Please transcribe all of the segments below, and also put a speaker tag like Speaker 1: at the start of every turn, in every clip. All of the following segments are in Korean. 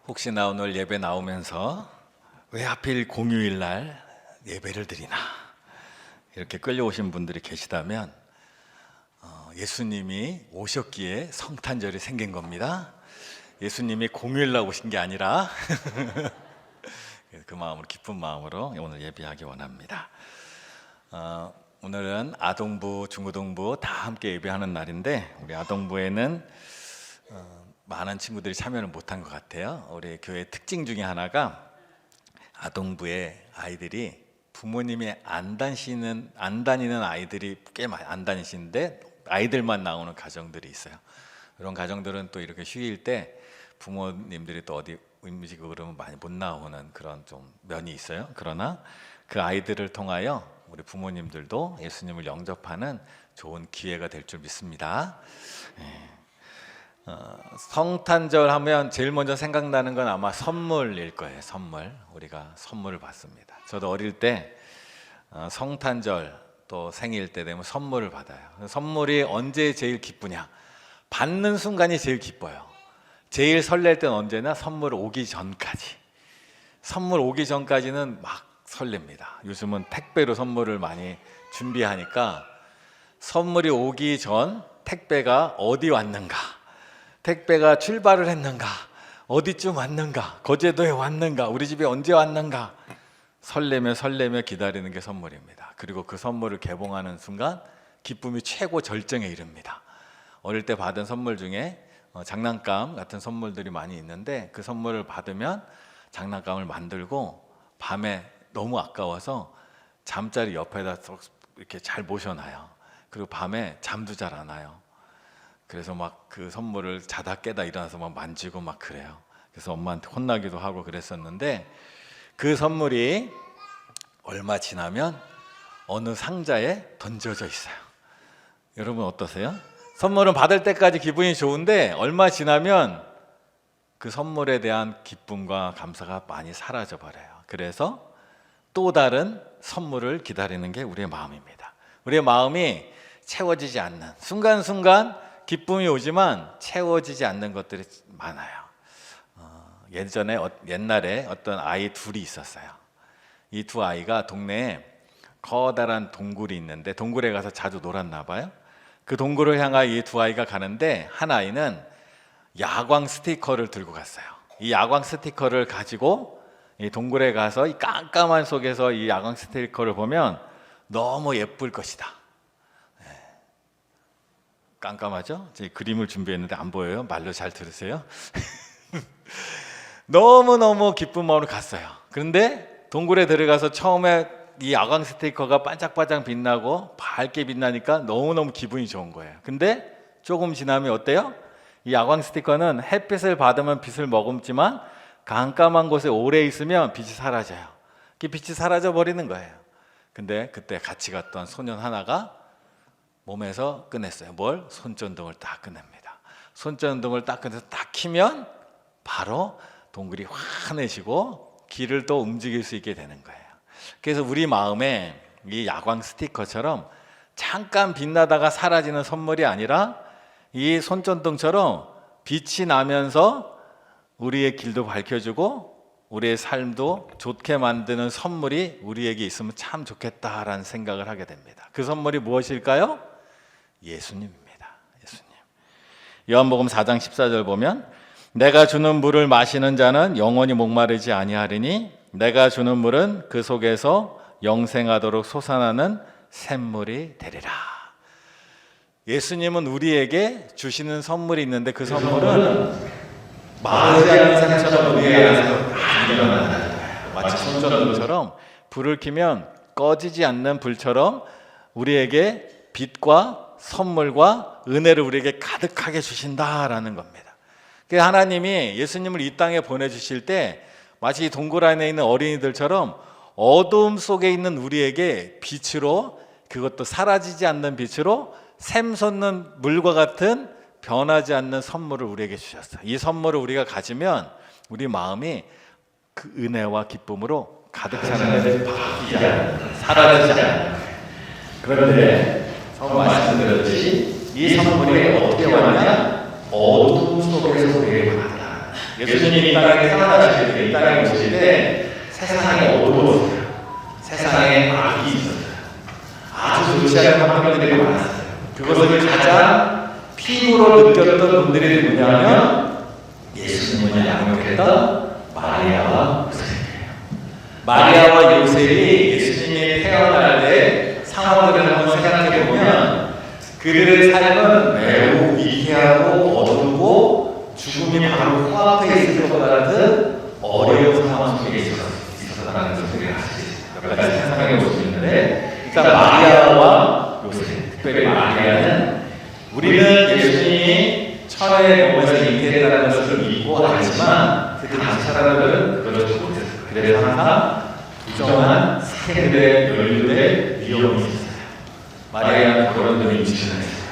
Speaker 1: 혹시나 오늘 예배 나오면서 왜 하필 공휴일 날 예배를 드리나 이렇게 끌려오신 분들이 계시다면 예수님이 오셨기에 성탄절이 생긴 겁니다. 예수님이 공휴일 날 오신 게 아니라 그 마음으로, 기쁜 마음으로 오늘 예배하기 원합니다. 오늘은 아동부, 중고등부 다 함께 예배하는 날인데 우리 아동부에는 많은 친구들이 참여를 못한 것 같아요. 우리 교회 특징 중에 하나가 아동부의 아이들이 부모님이 안 다니는 아이들이 꽤 많이 안 다니시는데 아이들만 나오는 가정들이 있어요. 그런 가정들은 또 이렇게 휴일 때 부모님들이 또 어디 움직이고 그러면 많이 못 나오는 그런 좀 면이 있어요. 그러나 그 아이들을 통하여 우리 부모님들도 예수님을 영접하는 좋은 기회가 될 줄 믿습니다. 성탄절 하면 제일 먼저 생각나는 건 아마 선물일 거예요. 선물. 우리가 선물을 받습니다. 저도 어릴 때 성탄절 또 생일 때 되면 선물을 받아요. 선물이 언제 제일 기쁘냐? 받는 순간이 제일 기뻐요. 제일 설렐 때는 언제나 선물 오기 전까지. 선물 오기 전까지는 막 설렙니다. 요즘은 택배로 선물을 많이 준비하니까 선물이 오기 전 택배가 어디 왔는가, 택배가 출발을 했는가, 어디쯤 왔는가, 거제도에 왔는가, 우리 집에 언제 왔는가 설레며 기다리는 게 선물입니다. 그리고 그 선물을 개봉하는 순간 기쁨이 최고 절정에 이릅니다. 어릴 때 받은 선물 중에 장난감 같은 선물들이 많이 있는데 그 선물을 받으면 장난감을 만들고 밤에 너무 아까워서 잠자리 옆에다 이렇게 잘 모셔놔요. 그리고 밤에 잠도 잘 안 와요. 그래서 막 그 선물을 자다 깨다 일어나서 막 만지고 막 그래요. 그래서 엄마한테 혼나기도 하고 그랬었는데 그 선물이 얼마 지나면 어느 상자에 던져져 있어요. 여러분 어떠세요? 선물은 받을 때까지 기분이 좋은데 얼마 지나면 그 선물에 대한 기쁨과 감사가 많이 사라져 버려요. 그래서 또 다른 선물을 기다리는 게 우리의 마음입니다. 우리의 마음이 채워지지 않는 순간순간 기쁨이 오지만 채워지지 않는 것들이 많아요. 옛날에 어떤 아이 둘이 있었어요. 이 두 아이가 동네에 커다란 동굴이 있는데 동굴에 가서 자주 놀았나 봐요. 그 동굴을 향하여 이 두 아이가 가는데 한 아이는 야광 스티커를 들고 갔어요. 이 야광 스티커를 가지고 이 동굴에 가서 이 깜깜한 속에서 이 야광 스티커를 보면 너무 예쁠 것이다. 깜깜하죠? 제가 그림을 준비했는데 안 보여요? 말로 잘 들으세요. 너무너무 기쁜 마음으로 갔어요. 그런데 동굴에 들어가서 처음에 이 야광 스티커가 반짝반짝 빛나고 밝게 빛나니까 너무너무 기분이 좋은 거예요. 근데 조금 지나면 어때요? 이 야광 스티커는 햇빛을 받으면 빛을 머금지만 깜깜한 곳에 오래 있으면 빛이 사라져요. 그 빛이 사라져 버리는 거예요. 근데 그때 같이 갔던 소년 하나가 몸에서 꺼냈어요. 뭘? 손전등을 딱 꺼냅니다. 손전등을 딱 꺼내서 딱 켜면 바로 동굴이 환해지고 길을 또 움직일 수 있게 되는 거예요. 그래서 우리 마음에 이 야광 스티커처럼 잠깐 빛나다가 사라지는 선물이 아니라 이 손전등처럼 빛이 나면서 우리의 길도 밝혀주고 우리의 삶도 좋게 만드는 선물이 우리에게 있으면 참 좋겠다라는 생각을 하게 됩니다. 그 선물이 무엇일까요? 예수님입니다. 예수님. 요한복음 4장 14절 보면 내가 주는 물을 마시는 자는 영원히 목마르지 아니하리니 내가 주는 물은 그 속에서 영생하도록 솟아나는 샘물이 되리라. 예수님은 우리에게 주시는 선물이 있는데 그 선물은 마르지 않는 샘처럼 우리의 안에서 많이 일어나는 거예요. 마치 손전등처럼 불을 켜면 꺼지지 않는 불처럼 우리에게 빛과 선물과 은혜를 우리에게 가득하게 주신다라는 겁니다. 그래서 하나님이 예수님을 이 땅에 보내주실 때 마치 동굴 안에 있는 어린이들처럼 어두움 속에 있는 우리에게 빛으로, 그것도 사라지지 않는 빛으로 샘솟는 물과 같은 변하지 않는 선물을 우리에게 주셨어요. 이 선물을 우리가 가지면 우리 마음이 그 은혜와 기쁨으로 가득 차는 것이 사라지지 않아요. 그런데 처음 말씀드렸듯이 이 선물이 어떻게 왔냐? 어둠 속에서 우리에게 왔다. 예수님이 이 땅에 태어나실 때, 이 땅에 오실 때 세상이 어두웠어요. 세상에 악이 있었어요. 아주 좋지 않은 환경들이 많았어요. 그것을 가장 피부로 느꼈던 분들이 누구냐면 예수님을 양육했던 마리아와 요셉이에요. 마리아와 요셉이 예수님이 태어날 때 상황들을 한번 생각해 보면 그들의 삶은 매우 위태하고 어둡고 죽음이 바로 코앞에 있을 것 같은 어려운 상황 속에 있었다는 것을 우리가 몇 가지 상상해 볼 수 있는데, 일단 마리아와 요셉, 특별히 마리아는 우리는 예수님이 천의 몸에서 잉태했다는 것을 믿고 알지만 그 당시 사람들은 그러지 못했어요. 그래서 항상 부정한 스캔들에 연루될 위험이 있었어요. 마리아는 그런 점이 임신을 했어요.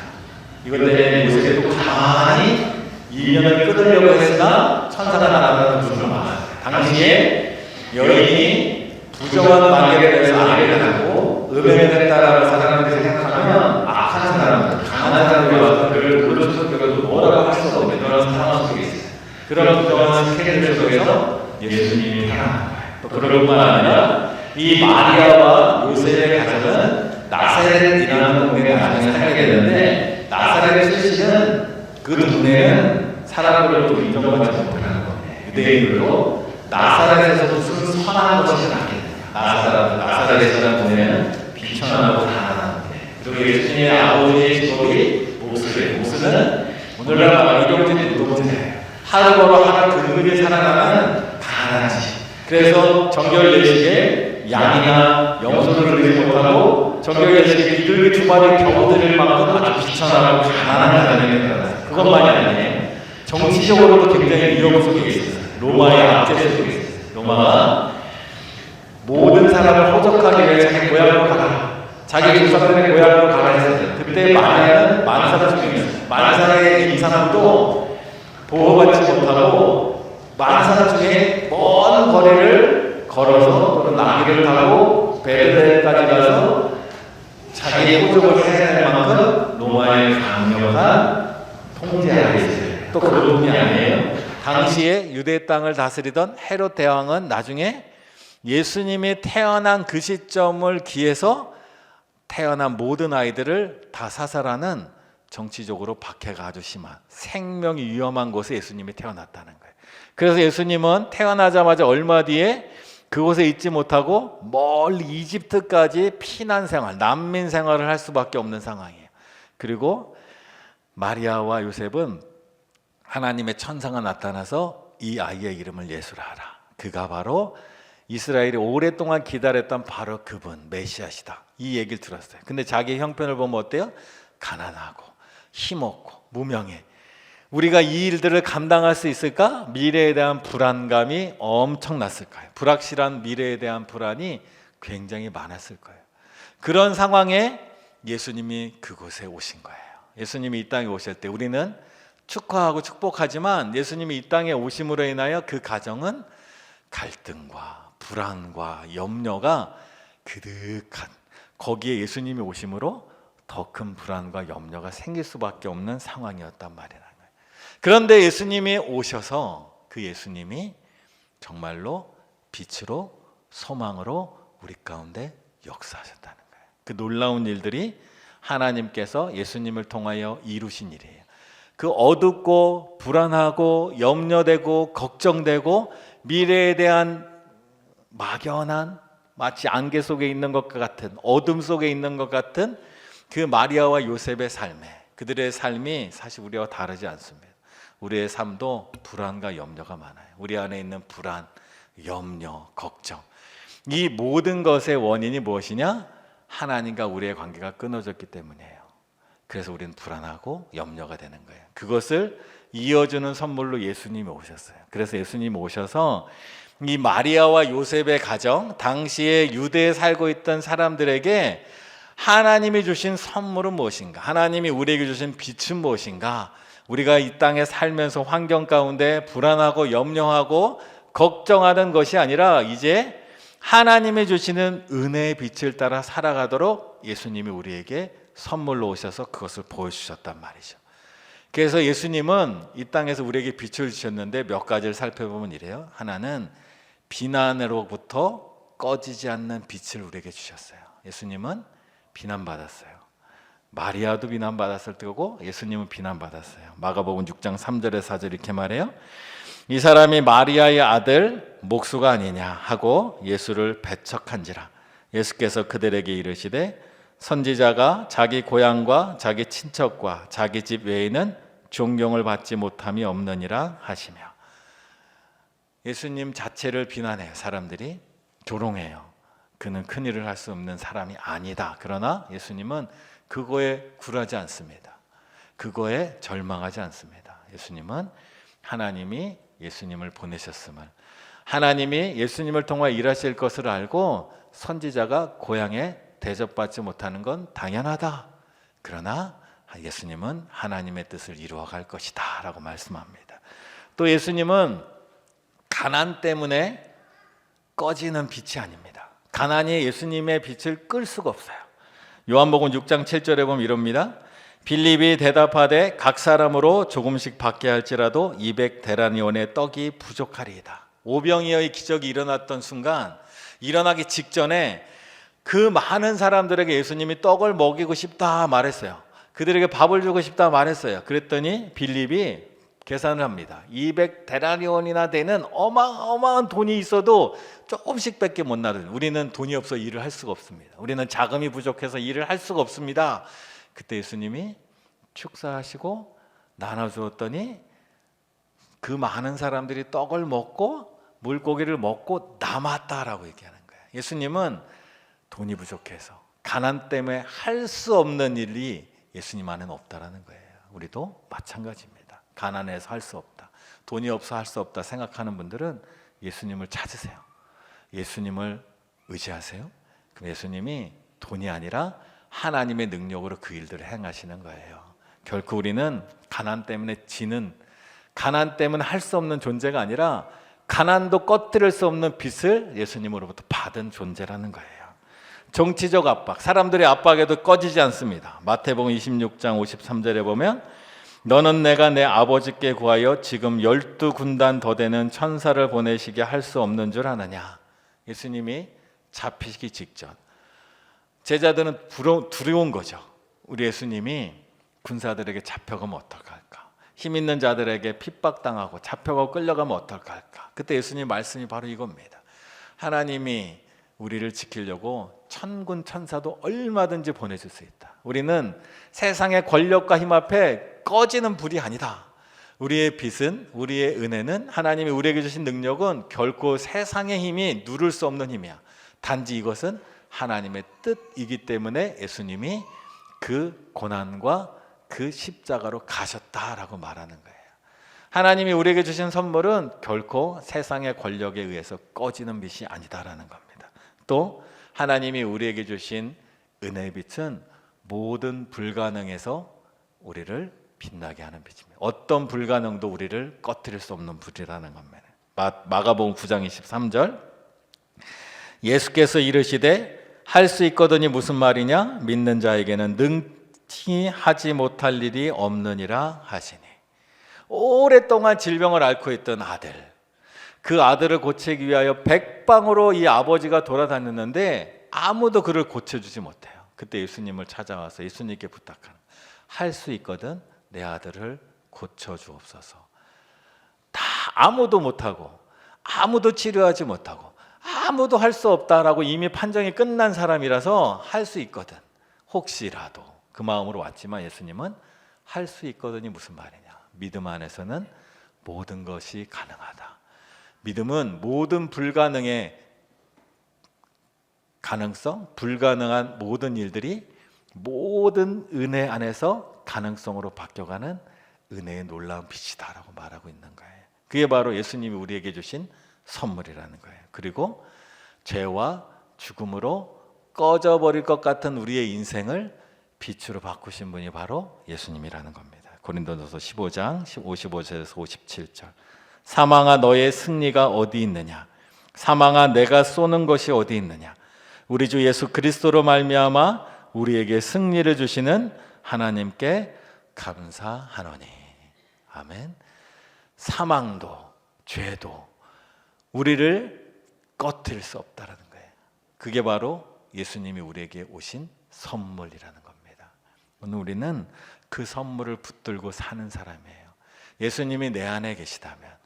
Speaker 1: 이것 때문에 요셉이 또 가만히 2년을 끊으려고 했으나 천사가 나타나는 것을 막았어요. 당시에 여인이 부정한 관계에 대해서 아이를 갖고 음행을 했다라고 사람들이 생각하면 악한 사람들, 강한 사람들이 와서 그를 물러서도 뭐라고 할 수 없는 그런 상황 속에 있어요. 그런 부정한 스캔들 속에서 예수님이 태어난 거예요. 또 그럴 뿐만 아니라 이 마리아와 요셉의 가정은 나사렛이라는 동네에 나중에 살게 되는데, 나사렛 출신은 그 동네는 사람들로 인정받지 못하는 거예요. 유대인들도 나사렛에서 무슨 선한 것이 나게 나사렛이라는 동네는 비천하고 가난한 동네. 그리고 예수님의 아버지의 직업이 목수예요. 목수는 오늘날 일용직 노동자예요. 하루 벌어 하루 근근히 살아가는 가난한 집. 그래서 정결 예식에 양이나 염소를 드리지 못하고 정결 예식에 비둘기 2마리 겨우 드릴 만큼 아주 비천하고 가난한 가정에 태어났어요. 그것만이 아니에요. 정치적으로도 굉장히 위험 속에 있었어요. 로마의 압제 속에 있었어요. 로마가 모든 사람을 호적하기 위해 자기 고향으로 가라, 자기 조상들의 고향으로 가라 했어요. 그때 마리아는 만사 중에 있었어요. 만사의 임산부도 보호받지 못하고 만사 중에 먼 거리를 걸어서 또는 나귀를 타고 베들레헴까지 가서 자기의 호적을 해야 할 만큼 로마의 강력한 통제 아래 있어요. 또 그뿐이 아니에요. 당시에 유대 땅을 다스리던 헤롯 대왕은 나중에 예수님이 태어난 그 시점을 기해서 태어난 모든 아이들을 다 사살하는 정치적으로 박해가 아주 심한 생명이 위험한 곳에 예수님이 태어났다는 거예요. 그래서 예수님은 태어나자마자 얼마 뒤에 그곳에 있지 못하고 멀리 이집트까지 피난 생활, 난민 생활을 할 수밖에 없는 상황이에요. 그리고 마리아와 요셉은 하나님의 천사가 나타나서 이 아이의 이름을 예수라 하라. 그가 바로 이스라엘이 오랫동안 기다렸던 바로 그분, 메시아시다. 이 얘기를 들었어요. 근데 자기 형편을 보면 어때요? 가난하고 힘없고 무명해. 우리가 이 일들을 감당할 수 있을까? 미래에 대한 불안감이 엄청났을 거예요. 불확실한 미래에 대한 불안이 굉장히 많았을 거예요. 그런 상황에 예수님이 그곳에 오신 거예요. 예수님이 이 땅에 오실 때 우리는 축하하고 축복하지만 예수님이 이 땅에 오심으로 인하여 그 가정은 갈등과 불안과 염려가 그득한, 거기에 예수님이 오심으로 더 큰 불안과 염려가 생길 수밖에 없는 상황이었단 말이라는 거예요. 그런데 예수님이 오셔서 그 예수님이 정말로 빛으로 소망으로 우리 가운데 역사하셨다는 거예요. 그 놀라운 일들이 하나님께서 예수님을 통하여 이루신 일이에요. 그 어둡고 불안하고 염려되고 걱정되고 미래에 대한 막연한, 마치 안개 속에 있는 것 같은, 어둠 속에 있는 것 같은 그 마리아와 요셉의 삶에, 그들의 삶이 사실 우리와 다르지 않습니다. 우리의 삶도 불안과 염려가 많아요. 우리 안에 있는 불안, 염려, 걱정, 이 모든 것의 원인이 무엇이냐? 하나님과 우리의 관계가 끊어졌기 때문이에요. 그래서 우리는 불안하고 염려가 되는 거예요. 그것을 이어주는 선물로 예수님이 오셨어요. 그래서 예수님이 오셔서 이 마리아와 요셉의 가정, 당시에 유대에 살고 있던 사람들에게 하나님이 주신 선물은 무엇인가? 하나님이 우리에게 주신 빛은 무엇인가? 우리가 이 땅에 살면서 환경 가운데 불안하고 염려하고 걱정하는 것이 아니라 이제 하나님이 주시는 은혜의 빛을 따라 살아가도록 예수님이 우리에게 선물로 오셔서 그것을 보여주셨단 말이죠. 그래서 예수님은 이 땅에서 우리에게 빛을 주셨는데 몇 가지를 살펴보면 이래요. 하나는 비난으로부터 꺼지지 않는 빛을 우리에게 주셨어요. 예수님은 비난받았어요. 마리아도 비난받았을 때고 예수님은 비난받았어요. 마가복음 6장 3절에 4절 이렇게 말해요. 이 사람이 마리아의 아들 목수가 아니냐 하고 예수를 배척한지라. 예수께서 그들에게 이르시되 선지자가 자기 고향과 자기 친척과 자기 집 외에는 존경을 받지 못함이 없느니라 하시며, 예수님 자체를 비난해요. 사람들이 조롱해요. 그는 큰일을 할 수 없는 사람이 아니다. 그러나 예수님은 그거에 굴하지 않습니다. 그거에 절망하지 않습니다. 예수님은 하나님이 예수님을 보내셨음을, 하나님이 예수님을 통해 일하실 것을 알고 선지자가 고향에 대접받지 못하는 건 당연하다. 그러나 예수님은 하나님의 뜻을 이루어갈 것이다 라고 말씀합니다. 또 예수님은 가난 때문에 꺼지는 빛이 아닙니다. 가난이 예수님의 빛을 끌 수가 없어요. 요한복음 6장 7절에 보면 이럽니다. 빌립이 대답하되 각 사람으로 조금씩 받게 할지라도 200데나리온의 떡이 부족하리이다. 오병이어의 기적이 일어났던 순간, 일어나기 직전에 그 많은 사람들에게 예수님이 떡을 먹이고 싶다 말했어요. 그들에게 밥을 주고 싶다 말했어요. 그랬더니 빌립이 계산을 합니다. 200데나리온이나 되는 어마어마한 돈이 있어도 조금씩밖에 못 나는, 우리는 돈이 없어 일을 할 수가 없습니다. 우리는 자금이 부족해서 일을 할 수가 없습니다. 그때 예수님이 축사하시고 나눠주었더니 그 많은 사람들이 떡을 먹고 물고기를 먹고 남았다라고 얘기하는 거예요. 예수님은 돈이 부족해서, 가난 때문에 할 수 없는 일이 예수님 안에는 없다라는 거예요. 우리도 마찬가지입니다. 가난해서 할 수 없다, 돈이 없어 할 수 없다 생각하는 분들은 예수님을 찾으세요. 예수님을 의지하세요. 그럼 예수님이 돈이 아니라 하나님의 능력으로 그 일들을 행하시는 거예요. 결코 우리는 가난 때문에 지는, 가난 때문에 할 수 없는 존재가 아니라 가난도 꺼뜨릴 수 없는 빛을 예수님으로부터 받은 존재라는 거예요. 정치적 압박, 사람들의 압박에도 꺼지지 않습니다. 마태복음 26장 53절에 보면 너는 내가 내 아버지께 구하여 지금 12군단 더 되는 천사를 보내시게 할 수 없는 줄 아느냐. 예수님이 잡히시기 직전 제자들은 두려운 거죠. 우리 예수님이 군사들에게 잡혀가면 어떡할까, 힘 있는 자들에게 핍박당하고 잡혀가고 끌려가면 어떡할까. 그때 예수님 말씀이 바로 이겁니다. 하나님이 우리를 지키려고 천군 천사도 얼마든지 보내줄 수 있다. 우리는 세상의 권력과 힘 앞에 꺼지는 불이 아니다. 우리의 빛은, 우리의 은혜는, 하나님이 우리에게 주신 능력은 결코 세상의 힘이 누를 수 없는 힘이야. 단지 이것은 하나님의 뜻이기 때문에 예수님이 그 고난과 그 십자가로 가셨다라고 말하는 거예요. 하나님이 우리에게 주신 선물은 결코 세상의 권력에 의해서 꺼지는 빛이 아니다라는 겁니다. 또 하나님이 우리에게 주신 은혜의 빛은 모든 불가능에서 우리를 빛나게 하는 빛입니다. 어떤 불가능도 우리를 꺼뜨릴 수 없는 불이라는 겁니다. 마가복음 9장 23절 예수께서 이르시되 할 수 있거든이 무슨 말이냐, 믿는 자에게는 능히 하지 못할 일이 없느니라 하시니. 오랫동안 질병을 앓고 있던 아들, 그 아들을 고치기 위하여 백방으로 이 아버지가 돌아다녔는데 아무도 그를 고쳐주지 못해요. 그때 예수님을 찾아와서 예수님께 부탁하는, 할 수 있거든 내 아들을 고쳐주옵소서. 다 아무도 못하고 아무도 치료하지 못하고 아무도 할 수 없다라고 이미 판정이 끝난 사람이라서 할 수 있거든, 혹시라도 그 마음으로 왔지만 예수님은 할 수 있거든이 무슨 말이냐, 믿음 안에서는 모든 것이 가능하다. 믿음은 모든 불가능의 가능성, 불가능한 모든 일들이 모든 은혜 안에서 가능성으로 바뀌어가는 은혜의 놀라운 빛이다라고 말하고 있는 거예요. 그게 바로 예수님이 우리에게 주신 선물이라는 거예요. 그리고 죄와 죽음으로 꺼져버릴 것 같은 우리의 인생을 빛으로 바꾸신 분이 바로 예수님이라는 겁니다. 고린도전서 15장 55절에서 57절 사망아 너의 승리가 어디 있느냐, 사망아 내가 쏘는 것이 어디 있느냐, 우리 주 예수 그리스도로 말미암아 우리에게 승리를 주시는 하나님께 감사하노니. 아멘. 사망도 죄도 우리를 꺼뜨릴 수 없다라는 거예요. 그게 바로 예수님이 우리에게 오신 선물이라는 겁니다. 오늘 우리는 그 선물을 붙들고 사는 사람이에요. 예수님이 내 안에 계시다면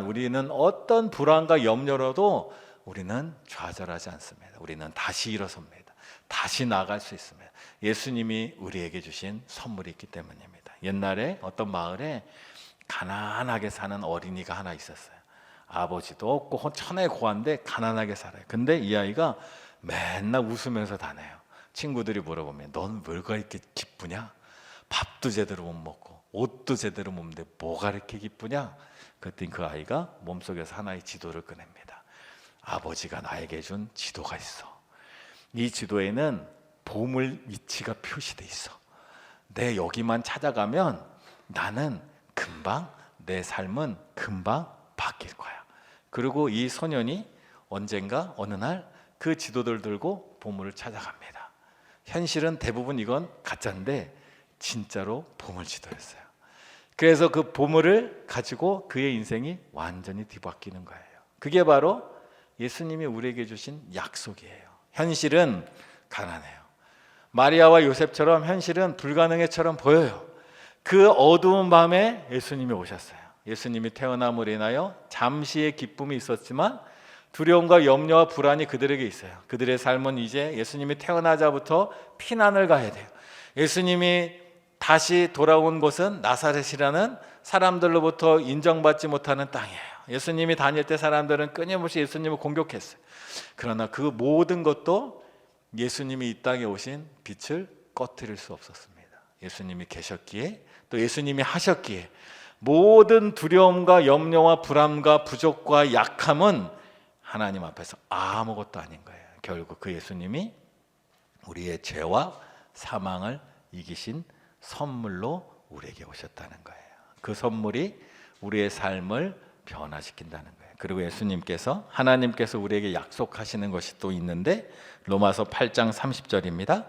Speaker 1: 우리는 어떤 불안과 염려로도 우리는 좌절하지 않습니다. 우리는 다시 일어섭니다. 다시 나아갈 수 있습니다. 예수님이 우리에게 주신 선물이 있기 때문입니다. 옛날에 어떤 마을에 가난하게 사는 어린이가 하나 있었어요. 아버지도 없고 천의 고아인데 가난하게 살아요. 근데 이 아이가 맨날 웃으면서 다녀요. 친구들이 물어보면 넌 뭐가 이렇게 기쁘냐? 밥도 제대로 못 먹고 옷도 제대로 못 입는데 뭐가 이렇게 기쁘냐? 그랬더니 그 아이가 몸속에서 하나의 지도를 꺼냅니다. 아버지가 나에게 준 지도가 있어. 이 지도에는 보물 위치가 표시돼 있어. 내 여기만 찾아가면 나는 금방 내 삶은 금방 바뀔 거야. 그리고 이 소년이 언젠가 어느 날 그 지도를 들고 보물을 찾아갑니다. 현실은 대부분 이건 가짜인데 진짜로 보물 지도였어요. 그래서 그 보물을 가지고 그의 인생이 완전히 뒤바뀌는 거예요. 그게 바로 예수님이 우리에게 주신 약속이에요. 현실은 가난해요. 마리아와 요셉처럼 현실은 불가능해처럼 보여요. 그 어두운 밤에 예수님이 오셨어요. 예수님이 태어남으로 인하여 잠시의 기쁨이 있었지만 두려움과 염려와 불안이 그들에게 있어요. 그들의 삶은 이제 예수님이 태어나자부터 피난을 가야 돼요. 예수님이 다시 돌아온 곳은 나사렛이라는 사람들로부터 인정받지 못하는 땅이에요. 예수님이 다닐 때 사람들은 끊임없이 예수님을 공격했어요. 그러나 그 모든 것도 예수님이 이 땅에 오신 빛을 꺼뜨릴 수 없었습니다. 예수님이 계셨기에 또 예수님이 하셨기에 모든 두려움과 염려와 불안과 부족과 약함은 하나님 앞에서 아무것도 아닌 거예요. 결국 그 예수님이 우리의 죄와 사망을 이기신 선물로 우리에게 오셨다는 거예요. 그 선물이 우리의 삶을 변화시킨다는 거예요. 그리고 예수님께서 하나님께서 우리에게 약속하시는 것이 또 있는데 로마서 8장 30절입니다.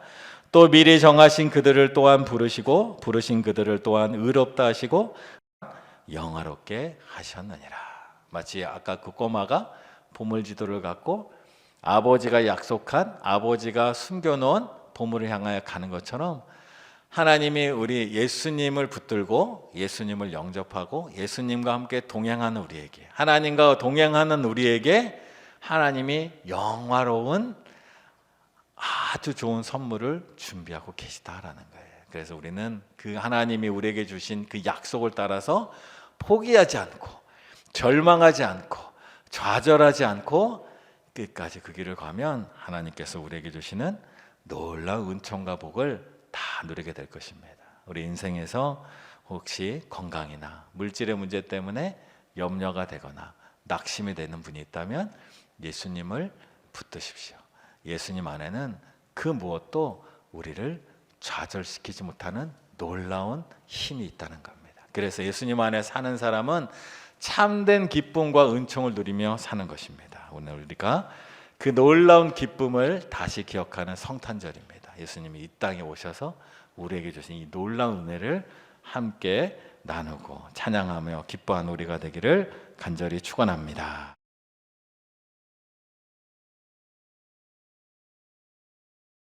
Speaker 1: 또 미리 정하신 그들을 또한 부르시고 부르신 그들을 또한 의롭다 하시고 영화롭게 하셨느니라. 마치 아까 그 꼬마가 보물지도를 갖고 아버지가 약속한 아버지가 숨겨놓은 보물을 향하여 가는 것처럼 하나님이 우리 예수님을 붙들고 예수님을 영접하고 예수님과 함께 동행하는 우리에게 하나님과 동행하는 우리에게 하나님이 영화로운 아주 좋은 선물을 준비하고 계시다라는 거예요. 그래서 우리는 그 하나님이 우리에게 주신 그 약속을 따라서 포기하지 않고 절망하지 않고 좌절하지 않고 끝까지 그 길을 가면 하나님께서 우리에게 주시는 놀라운 은총과 복을 다 누리게 될 것입니다. 우리 인생에서 혹시 건강이나 물질의 문제 때문에 염려가 되거나 낙심이 되는 분이 있다면 예수님을 붙드십시오. 예수님 안에는 그 무엇도 우리를 좌절시키지 못하는 놀라운 힘이 있다는 겁니다. 그래서 예수님 안에 사는 사람은 참된 기쁨과 은총을 누리며 사는 것입니다. 오늘 우리가 그 놀라운 기쁨을 다시 기억하는 성탄절입니다. 예수님이 이 땅에 오셔서 우리에게 주신 이 놀라운 은혜를 함께 나누고 찬양하며 기뻐하는 우리가 되기를 간절히 축원합니다.